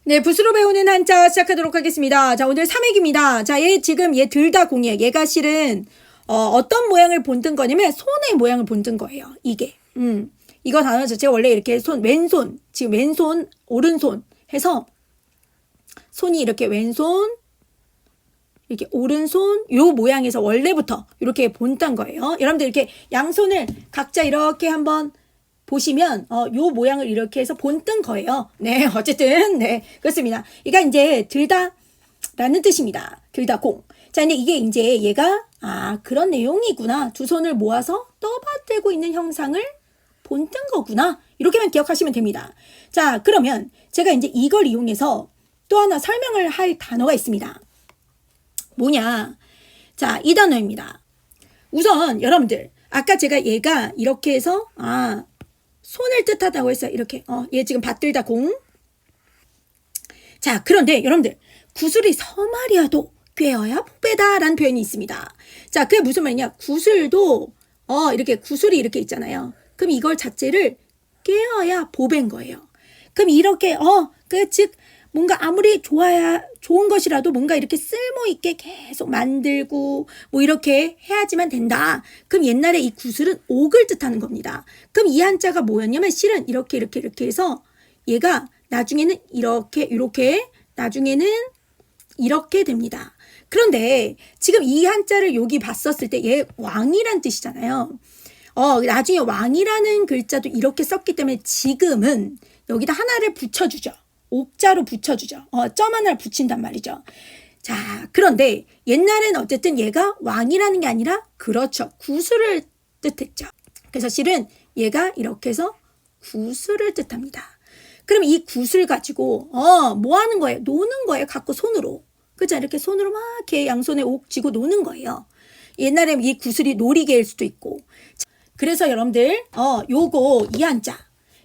네, 붓으로 배우는 한자 시작하도록 하겠습니다. 자, 오늘 3회기입니다. 자, 얘 둘 다 공이에요. 얘가 실은, 어떤 모양을 본뜬 거냐면, 손의 모양을 본뜬 거예요. 이게. 이거 단어 자체가 원래 이렇게 왼손, 지금 왼손, 오른손 해서, 손이 이렇게 왼손, 이렇게 오른손, 요 모양에서 원래부터 이렇게 본딴 거예요. 여러분들 이렇게 양손을 각자 이렇게 한번 보시면 요 모양을 이렇게 해서 본뜬 거예요. 네, 어쨌든 네, 그렇습니다. 그러니까 이제 들다라는 뜻입니다. 들다 공. 자, 근데 이게 이제 얘가 그런 내용이구나. 두 손을 모아서 떠받들고 있는 형상을 본뜬 거구나. 이렇게만 기억하시면 됩니다. 자, 그러면 제가 이제 이걸 이용해서 또 하나 설명을 할 단어가 있습니다. 뭐냐? 자, 이 단어입니다. 우선 여러분들 아까 제가 얘가 이렇게 해서 손을 뜻하다고 했어요. 이렇게. 얘 지금 받들다 공. 자, 그런데 여러분들 구슬이 서말이야도 꿰어야 보배다 라는 표현이 있습니다. 자, 그게 무슨 말이냐? 구슬도 이렇게 구슬이 이렇게 있잖아요. 그럼 이걸 자체를 꿰어야 보배인 거예요. 그럼 이렇게 즉 뭔가 아무리 좋은 것이라도 뭔가 이렇게 쓸모있게 계속 만들고 뭐 이렇게 해야지만 된다. 그럼 옛날에 이 구슬은 옥을 뜻하는 겁니다. 그럼 이 한자가 뭐였냐면 실은 이렇게 해서 얘가 나중에는 이렇게 나중에는 이렇게 됩니다. 그런데 지금 이 한자를 여기 봤었을 때 얘 왕이란 뜻이잖아요. 나중에 왕이라는 글자도 이렇게 썼기 때문에 지금은 여기다 하나를 붙여주죠. 옥자로 붙여주죠. 점 하나를 붙인단 말이죠. 자, 그런데 옛날엔 어쨌든 얘가 왕이라는 게 아니라 그렇죠. 구슬을 뜻했죠. 그래서 실은 얘가 이렇게 해서 구슬을 뜻합니다. 그럼 이 구슬 가지고 뭐 하는 거예요? 노는 거예요. 갖고 손으로. 그죠? 이렇게 손으로 막 이렇게 양손에 옥 쥐고 노는 거예요. 옛날에 이 구슬이 놀이개일 수도 있고. 그래서 여러분들 요거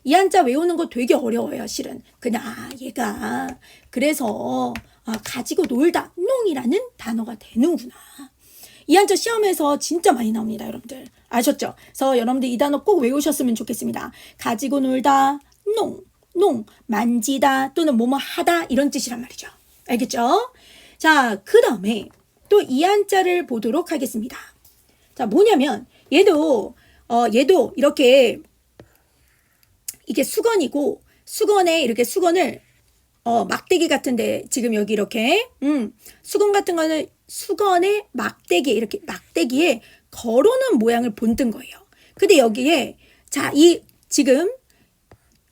이 한자 외우는 거 되게 어려워요, 실은. 그냥 얘가 그래서 가지고 놀다 농이라는 단어가 되는구나. 이 한자 시험에서 진짜 많이 나옵니다, 여러분들. 아셨죠? 그래서 여러분들 이 단어 꼭 외우셨으면 좋겠습니다. 가지고 놀다, 농, 만지다 또는 뭐뭐 하다 이런 뜻이란 말이죠. 알겠죠? 자, 그 다음에 또 이 한자를 보도록 하겠습니다. 자, 뭐냐면 얘도 이렇게 이게 수건이고 수건에 이렇게 수건을 막대기 같은데 지금 여기 이렇게 수건 같은 거는 수건에 막대기에 이렇게 막대기에 걸어놓은 모양을 본뜬 거예요. 근데 여기에 이 지금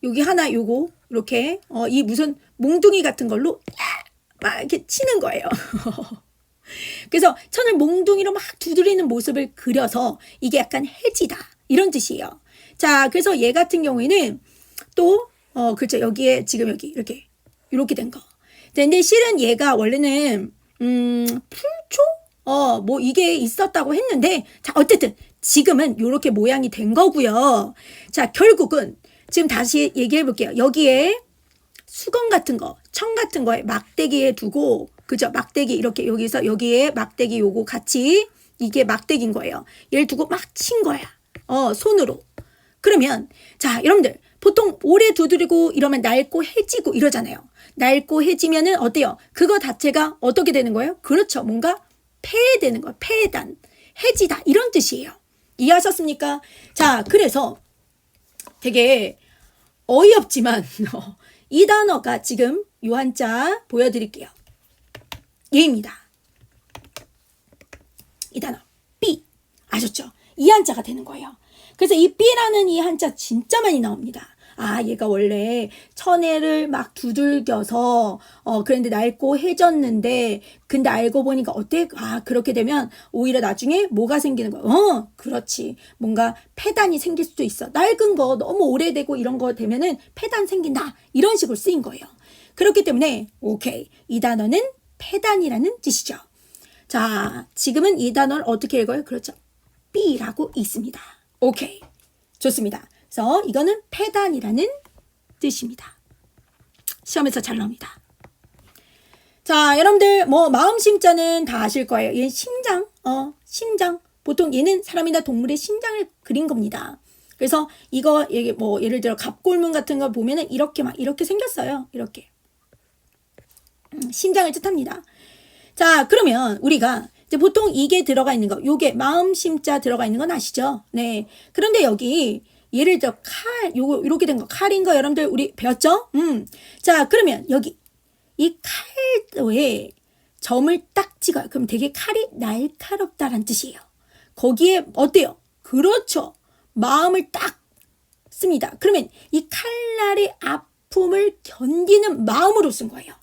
여기 하나 요거 이렇게 이 무슨 몽둥이 같은 걸로 막 이렇게 치는 거예요. 그래서 천을 몽둥이로 막 두드리는 모습을 그려서 이게 약간 해지다 이런 뜻이에요. 자, 그래서 얘 같은 경우에는 또 그렇죠. 여기에 지금 여기 이렇게 된 거. 근데 실은 얘가 원래는 풀초 뭐 이게 있었다고 했는데 자, 어쨌든 지금은 이렇게 모양이 된 거고요. 자, 결국은 지금 다시 얘기해 볼게요. 여기에 수건 같은 거, 청 같은 거에 막대기에 두고 그죠? 막대기 이렇게 여기서 여기에 막대기 요거 같이 이게 막대기인 거예요. 얘를 두고 막 친 거야. 손으로. 그러면 자, 여러분들 보통 오래 두드리고 이러면 낡고 해지고 이러잖아요. 낡고 해지면은 어때요? 그거 자체가 어떻게 되는 거예요? 그렇죠. 뭔가 폐해되는 거예요. 폐해단, 해지다 이런 뜻이에요. 이해하셨습니까? 자, 그래서 되게 어이없지만 이 단어가 지금 요 한자 보여드릴게요. 얘입니다. 이 단어 삐 아셨죠? 이 한자가 되는 거예요. 그래서 이 삐라는 이 한자 진짜 많이 나옵니다. 얘가 원래 천혜를 막 두들겨서 그런데 낡고 해졌는데 근데 알고 보니까 어때? 그렇게 되면 오히려 나중에 뭐가 생기는 거야? 그렇지. 뭔가 폐단이 생길 수도 있어. 낡은 거 너무 오래되고 이런 거 되면은 폐단 생긴다. 이런 식으로 쓰인 거예요. 그렇기 때문에 오케이. 이 단어는 폐단이라는 뜻이죠. 자, 지금은 이 단어를 어떻게 읽어요? 그렇죠. 삐라고 있습니다. 오케이. 좋습니다. 그래서 이거는 폐단이라는 뜻입니다. 시험에서 잘 나옵니다. 자, 여러분들 뭐 마음심자는 다 아실 거예요. 얘는 심장. 보통 얘는 사람이나 동물의 심장을 그린 겁니다. 그래서 이게 뭐 예를 들어 갑골문 같은 거 보면은 이렇게 생겼어요. 이렇게. 심장을 뜻합니다. 자, 그러면 우리가 이제 보통 이게 들어가 있는 거, 요게 마음 심자 들어가 있는 건 아시죠? 네. 그런데 여기 예를 들어 칼, 요거 이렇게 된 거 칼인 거 여러분들 우리 배웠죠? 자, 그러면 여기 이 칼도에 점을 딱 찍어요. 그럼 되게 칼이 날카롭다란 뜻이에요. 거기에 어때요? 그렇죠. 마음을 딱 씁니다. 그러면 이 칼날의 아픔을 견디는 마음으로 쓴 거예요.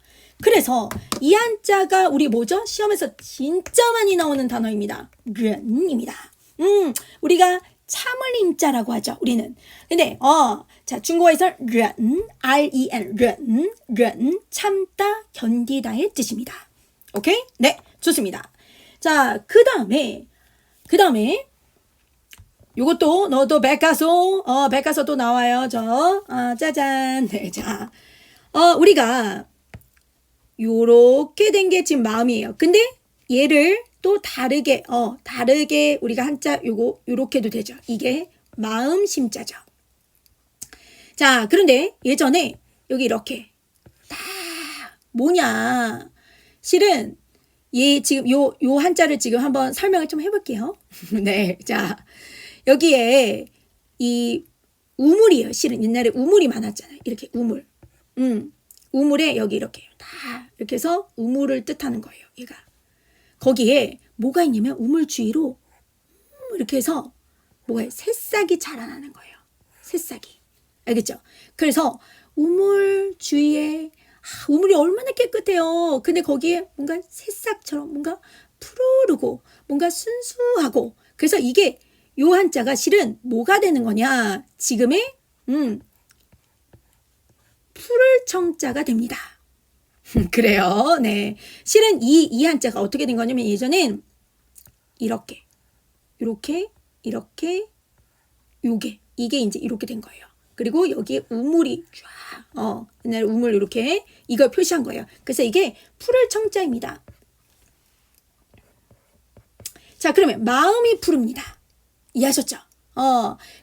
그래서 이 한자가 우리 뭐죠? 시험에서 진짜 많이 나오는 단어입니다. 른입니다. 우리가 참을 인자라고 하죠. 우리는. 근데 자, 중국어에서 른, R-E-N, 른, 참다, 견디다의 뜻입니다. 오케이? 네, 좋습니다. 자, 그 다음에 요것도 너도 백가소, 백가소도 나와요. 짜잔. 네, 자, 우리가 요렇게 된 게 지금 마음이에요. 근데 얘를 또 다르게 우리가 한자 요렇게도 되죠. 이게 마음 심자죠. 자, 그런데 예전에 여기 이렇게 뭐냐? 실은 지금 요 한자를 지금 한번 설명을 좀 해볼게요. 네, 자, 여기에 이 우물이에요. 실은 옛날에 우물이 많았잖아요. 이렇게 우물. 우물에 여기 이렇게 다 이렇게 해서 우물을 뜻하는 거예요. 얘가. 거기에 뭐가 있냐면 우물 주위로 이렇게 해서 새싹이 자라나는 거예요. 새싹이. 알겠죠? 그래서 우물 주위에 우물이 얼마나 깨끗해요. 근데 거기에 뭔가 새싹처럼 뭔가 푸르르고 뭔가 순수하고 그래서 이게 요 한자가 실은 뭐가 되는 거냐? 지금의 푸를 청자가 됩니다. 그래요. 네. 실은 이 한자가 어떻게 된 거냐면 예전엔 이렇게 이게 이제 이렇게 된 거예요. 그리고 여기에 우물이 쫙 옛날에 우물 이렇게 이걸 표시한 거예요. 그래서 이게 푸를 청자입니다. 자, 그러면 마음이 푸릅니다. 이해하셨죠?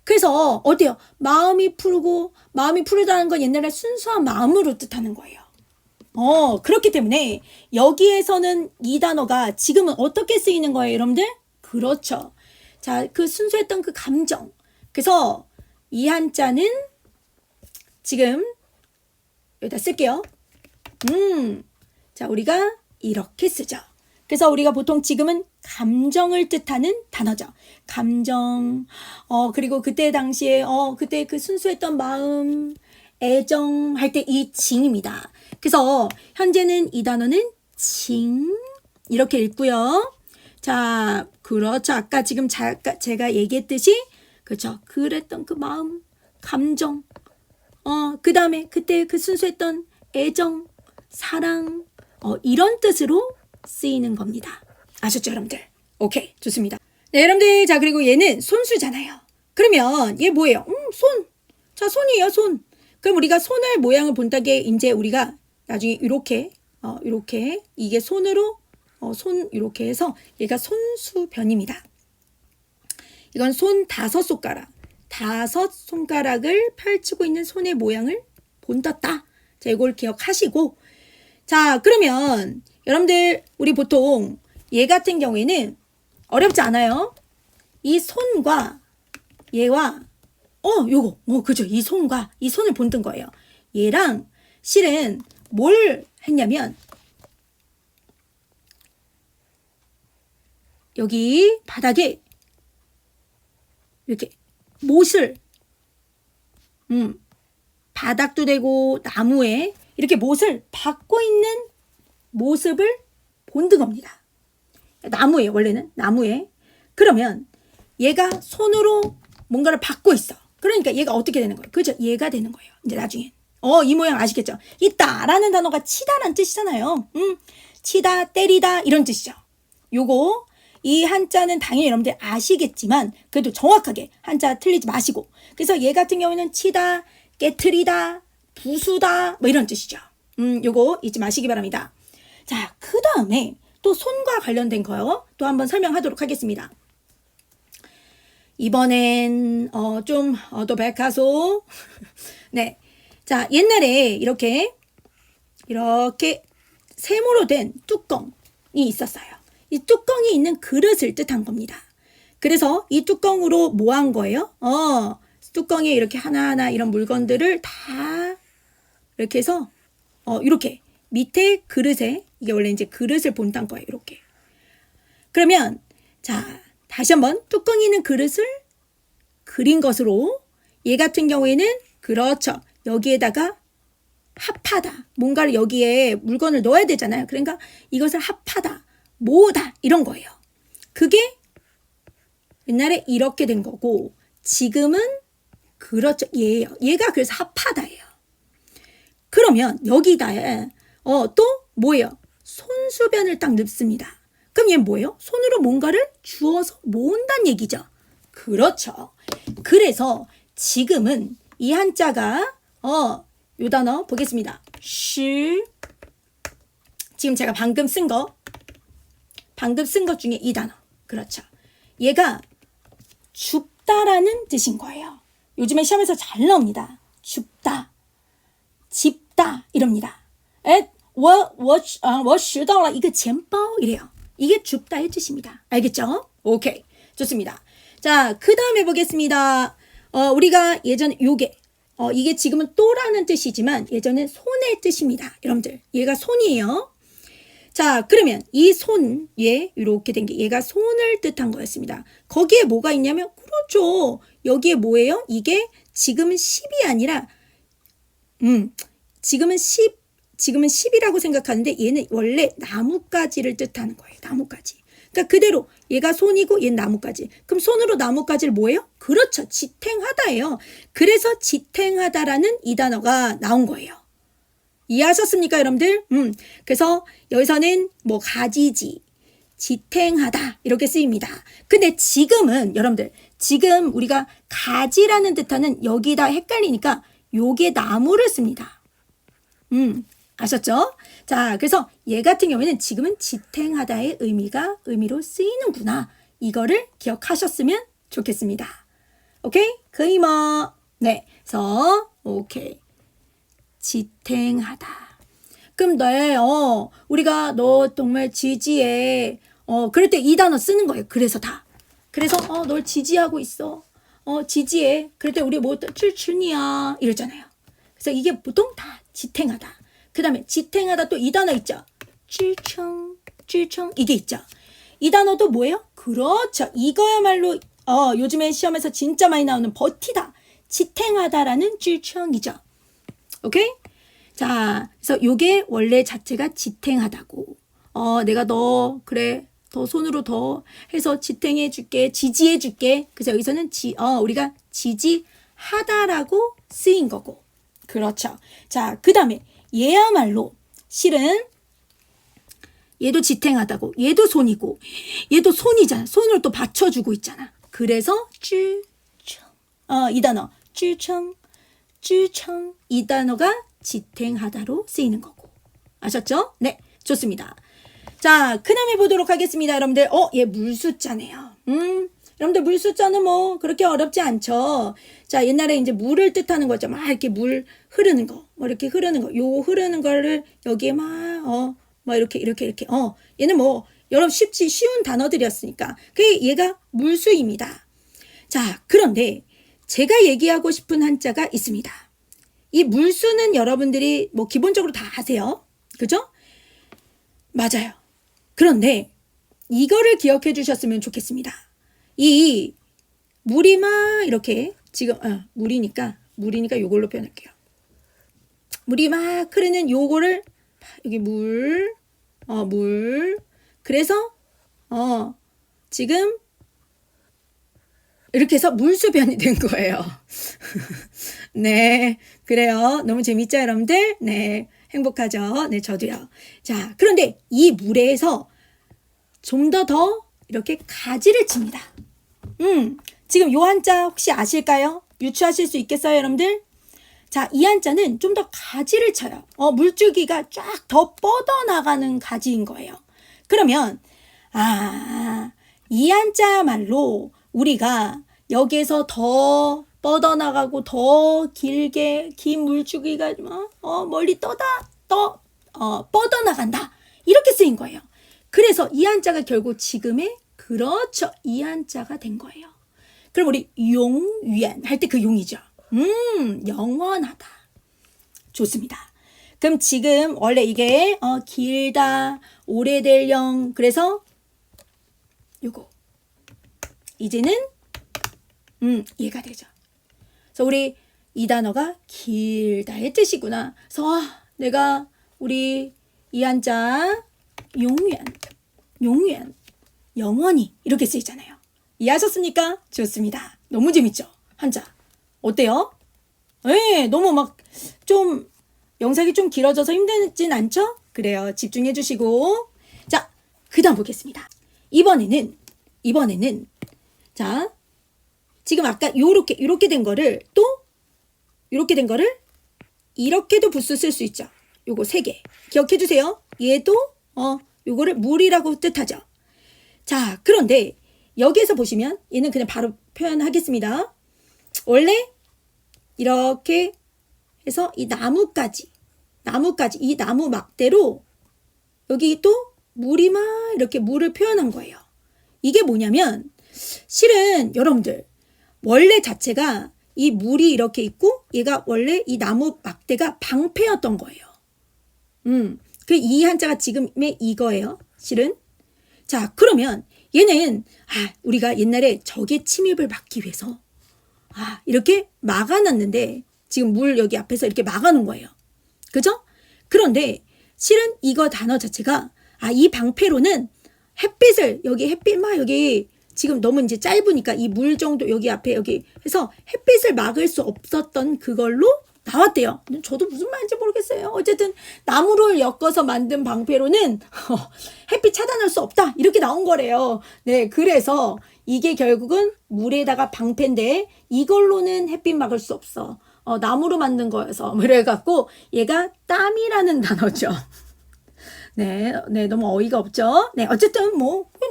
그래서 어때요? 마음이 푸르다는 건 옛날에 순수한 마음으로 뜻하는 거예요. 그렇기 때문에 여기에서는 이 단어가 지금은 어떻게 쓰이는 거예요, 여러분들? 그렇죠. 자, 그 순수했던 그 감정. 그래서 이 한자는 지금 여기다 쓸게요. 자, 우리가 이렇게 쓰죠. 그래서 우리가 보통 지금은 감정을 뜻하는 단어죠. 감정, 그리고 그때 당시에, 그때 그 순수했던 마음, 애정 할 때 이 징입니다. 그래서 현재는 이 단어는 징, 이렇게 읽고요. 자, 그렇죠. 아까 지금 제가 얘기했듯이, 그렇죠. 그랬던 그 마음, 감정, 그 다음에 그때 그 순수했던 애정, 사랑, 이런 뜻으로 쓰이는 겁니다. 아셨죠, 여러분들? 오케이, 좋습니다. 네, 여러분들. 자, 그리고 얘는 손수잖아요. 그러면 얘 뭐예요? 손. 자, 손이에요, 손. 그럼 우리가 손을 모양을 본다게 이제 우리가 나중에 이렇게 이게 손으로 손 이렇게 해서 얘가 손수변입니다. 이건 손 5손가락. 5손가락을 펼치고 있는 손의 모양을 본떴다. 자, 이걸 기억하시고. 자, 그러면 여러분들 우리 보통 얘 같은 경우에는 어렵지 않아요. 이 손과 얘와 그죠. 이 손과 이 손을 본뜬 거예요. 얘랑 실은 뭘 했냐면 여기 바닥에 이렇게 못을 바닥도 되고 나무에 이렇게 못을 박고 있는 모습을 본뜬 겁니다. 나무에 원래는 나무에. 그러면 얘가 손으로 뭔가를 박고 있어. 그러니까 얘가 어떻게 되는 거예요? 그죠? 얘가 되는 거예요. 이제 나중엔. 이 모양 아시겠죠? 있다라는 단어가 치다라는 뜻이잖아요. 치다, 때리다 이런 뜻이죠. 요거 이 한자는 당연히 여러분들 아시겠지만 그래도 정확하게 한자 틀리지 마시고. 그래서 얘 같은 경우에는 치다, 깨트리다, 부수다 뭐 이런 뜻이죠. 요거 잊지 마시기 바랍니다. 자, 그 다음에 또 손과 관련된 거요. 또 한번 설명하도록 하겠습니다. 이번엔 좀 또 백화소. 네. 자, 옛날에 이렇게 샘으로 된 뚜껑이 있었어요. 이 뚜껑이 있는 그릇을 뜻한 겁니다. 그래서 이 뚜껑으로 뭐 한 거예요? 뚜껑에 이렇게 하나하나 이런 물건들을 다 이렇게 해서 이렇게 밑에 그릇에 이게 원래 이제 그릇을 본딴 거예요. 이렇게. 그러면 자 다시 한번 뚜껑이 있는 그릇을 그린 것으로 얘 같은 경우에는 그렇죠. 여기에다가 합하다. 뭔가를 여기에 물건을 넣어야 되잖아요. 그러니까 이것을 합하다. 모으다. 이런 거예요. 그게 옛날에 이렇게 된 거고 지금은 그렇죠. 얘예요. 얘가 그래서 합하다예요. 그러면 여기다 또 뭐예요? 손수변을 딱 넣습니다. 그럼 얘는 뭐예요? 손으로 뭔가를 주워서 모은다는 얘기죠. 그렇죠. 그래서 지금은 이 한자가 요 단어 보겠습니다. 시 지금 제가 방금 쓴 것 중에 이 단어. 그렇죠. 얘가 줍다라는 뜻인 거예요. 요즘에 시험에서 잘 나옵니다. 줍다, 집다 이럽니다. 我学到了一个钱包 이래요. 이게 줍다의 뜻입니다. 알겠죠? 오케이. 좋습니다. 자, 그 다음에 보겠습니다. 우리가 예전에 요게 이게 지금은 또라는 뜻이지만 예전엔 손의 뜻입니다. 여러분들 얘가 손이에요. 자, 그러면 이 손, 이렇게 된 게 얘가 손을 뜻한 거였습니다. 거기에 뭐가 있냐면 그렇죠. 여기에 뭐예요? 이게 지금은 10이 아니라 지금은 10이라고 생각하는데 얘는 원래 나뭇가지를 뜻하는 거예요. 나뭇가지. 그러니까 그대로 얘가 손이고 얘는 나뭇가지. 그럼 손으로 나뭇가지를 뭐예요? 그렇죠. 지탱하다예요. 그래서 지탱하다라는 이 단어가 나온 거예요. 이해하셨습니까, 여러분들? 그래서 여기서는 뭐 가지지, 지탱하다 이렇게 쓰입니다. 근데 지금은 여러분들 지금 우리가 가지라는 뜻하는 여기다 헷갈리니까 요게 나무를 씁니다. 아셨죠? 자, 그래서 얘 같은 경우에는 지금은 지탱하다의 의미로 쓰이는구나. 이거를 기억하셨으면 좋겠습니다. 오케이? 그이머. 네. 그래서 오케이. 지탱하다. 그럼 우리가 너 정말 지지해. 그럴 때 이 단어 쓰는 거예요. 그래서 널 지지하고 있어. 지지해. 그럴 때 우리 뭐 칠춘이야 이러잖아요. 그래서 이게 보통 다 지탱하다. 그 다음에 지탱하다 또 이 단어 있죠. 칠청 이게 있죠. 이 단어도 뭐예요? 그렇죠. 이거야말로 요즘에 시험에서 진짜 많이 나오는 버티다. 지탱하다라는 칠청이죠. 오케이? 자, 그래서 요게 원래 자체가 지탱하다고. 내가 너 손으로 더 해서 지탱해 줄게, 지지해 줄게. 그래서 여기서는 우리가 지지하다라고 쓰인 거고. 그렇죠. 자, 그 다음에 얘야말로 실은 얘도 지탱하다고. 얘도 손이고. 얘도 손이잖아. 손을 또 받쳐주고 있잖아. 그래서 이 단어 쭈청 이 단어가 지탱하다로 쓰이는 거고. 아셨죠? 네, 좋습니다. 자, 그 다음에 보도록 하겠습니다. 여러분들, 얘 물숫자네요. 여러분들 물숫자는 뭐 그렇게 어렵지 않죠. 자, 옛날에 이제 물을 뜻하는 거죠. 막 이렇게 물 흐르는 거, 뭐 이렇게 흐르는 거, 요 흐르는 거를 여기에 막 이렇게 얘는 뭐 여러분 쉬운 단어들이었으니까. 그게 얘가 물수입니다. 자, 그런데 제가 얘기하고 싶은 한자가 있습니다. 이 물수는 여러분들이 뭐 기본적으로 다 아세요. 그죠? 맞아요. 그런데 이거를 기억해 주셨으면 좋겠습니다. 이 물이 막 이렇게 지금 물이니까 요걸로 표현할게요. 물이 막 흐르는 요거를 여기 물 그래서 지금 이렇게 해서 물수변이 된 거예요. 네, 그래요. 너무 재밌죠, 여러분들? 네, 행복하죠? 네, 저도요. 자, 그런데 이 물에서 좀 더 이렇게 가지를 칩니다. 지금 요 한자 혹시 아실까요? 유추하실 수 있겠어요, 여러분들? 자, 이 한자는 좀 더 가지를 쳐요. 물줄기가 쫙 더 뻗어나가는 가지인 거예요. 그러면 이 한자야말로 우리가 여기에서 더 뻗어나가고 더 길게 긴 물줄기가 멀리 뻗어나간다. 이렇게 쓰인 거예요. 그래서 이 한자가 결국 지금의 그렇죠. 이 한자가 된 거예요. 그럼 우리 용유한 할 때 그 용이죠. 영원하다. 좋습니다. 그럼 지금 원래 이게 길다, 오래될 영. 그래서 요거 이제는 이해가 되죠. 그래서 우리 이 단어가 길다의 뜻이구나. 그래서 내가 우리 이 한자 용연, 영원히 이렇게 쓰이잖아요. 이해하셨습니까? 좋습니다. 너무 재밌죠? 한자. 어때요? 네, 너무 막 좀 영상이 좀 길어져서 힘들진 않죠? 그래요. 집중해 주시고. 자, 그 다음 보겠습니다. 이번에는 자, 지금 아까 요렇게 된 거를 또 요렇게 된 거를 이렇게도 부수 쓸 수 있죠. 요거 3개. 기억해 주세요. 얘도 요거를 물이라고 뜻하죠. 자, 그런데 여기에서 보시면 얘는 그냥 바로 표현하겠습니다. 원래 이렇게 해서 이 나무까지 이 나무 막대로 여기 또 물이 막 이렇게 물을 표현한 거예요. 이게 뭐냐면 실은 여러분들 원래 자체가 이 물이 이렇게 있고 얘가 원래 이 나무 막대가 방패였던 거예요. 그 이 한자가 지금의 이거예요. 실은. 자, 그러면 얘는 우리가 옛날에 적의 침입을 막기 위해서 이렇게 막아놨는데 지금 물 여기 앞에서 이렇게 막아놓은 거예요. 그죠? 그런데 실은 이거 단어 자체가 이 방패로는 햇빛을 여기 햇빛 막 여기 지금 너무 이제 짧으니까 이 물 정도 여기 앞에 여기 해서 햇빛을 막을 수 없었던 그걸로 나왔대요. 저도 무슨 말인지 모르겠어요. 어쨌든 나무를 엮어서 만든 방패로는 햇빛 차단할 수 없다. 이렇게 나온 거래요. 네, 그래서 이게 결국은 물에다가 방패인데 이걸로는 햇빛 막을 수 없어. 나무로 만든 거여서 그래갖고 얘가 땀이라는 단어죠. 네, 너무 어이가 없죠. 네, 어쨌든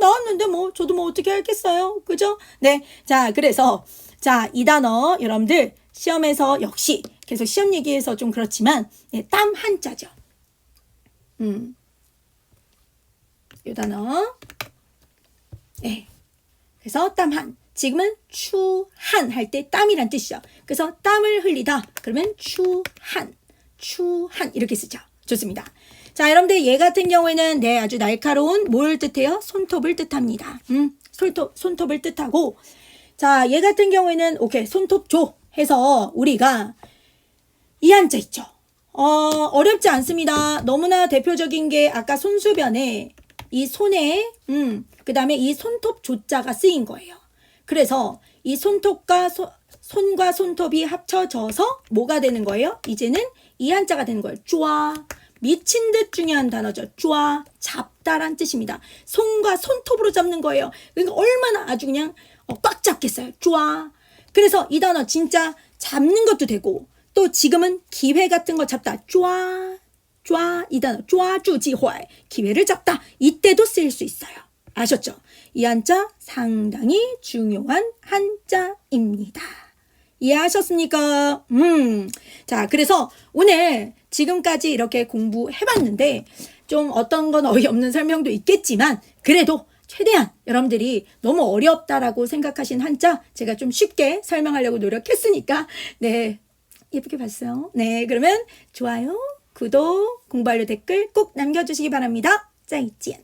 나왔는데 저도 어떻게 하겠어요. 그죠? 네, 자, 그래서 이 단어 여러분들 시험에서 역시 계속 시험 얘기해서 좀 그렇지만 땀 한자죠. 이 단어. 네, 그래서 땀 한. 지금은 추한 할 때 땀이란 뜻이죠. 그래서 땀을 흘리다. 그러면 추한 이렇게 쓰죠. 좋습니다. 자, 여러분들 얘 같은 경우에는 아주 날카로운 뭘 뜻해요? 손톱을 뜻합니다. 손톱을 뜻하고 자, 얘 같은 경우에는 오케이 손톱조 해서 우리가 이 한자 있죠. 어렵지 않습니다. 너무나 대표적인 게 아까 손수변에 이 손에 그 다음에 이 손톱 조자가 쓰인 거예요. 그래서 이 손톱과 손과 손톱이 합쳐져서 뭐가 되는 거예요? 이제는 이 한자가 되는 거예요. 쪼아. 미친 듯 중요한 단어죠. 쪼아. 잡다란 뜻입니다. 손과 손톱으로 잡는 거예요. 그러니까 얼마나 아주 그냥 꽉 잡겠어요. 쪼아. 그래서 이 단어 진짜 잡는 것도 되고 또 지금은 기회 같은 거 잡다. 쪼아. 이 단어 쪼아주지활. 기회를 잡다. 이때도 쓰일 수 있어요. 아셨죠? 이 한자 상당히 중요한 한자입니다. 이해하셨습니까? 자, 그래서 오늘 지금까지 이렇게 공부해봤는데 좀 어떤 건 어이없는 설명도 있겠지만 그래도 최대한 여러분들이 너무 어렵다라고 생각하신 한자 제가 좀 쉽게 설명하려고 노력했으니까 네, 예쁘게 봤어요. 네, 그러면 좋아요, 구독, 공부 완료 댓글 꼭 남겨주시기 바랍니다. 再见。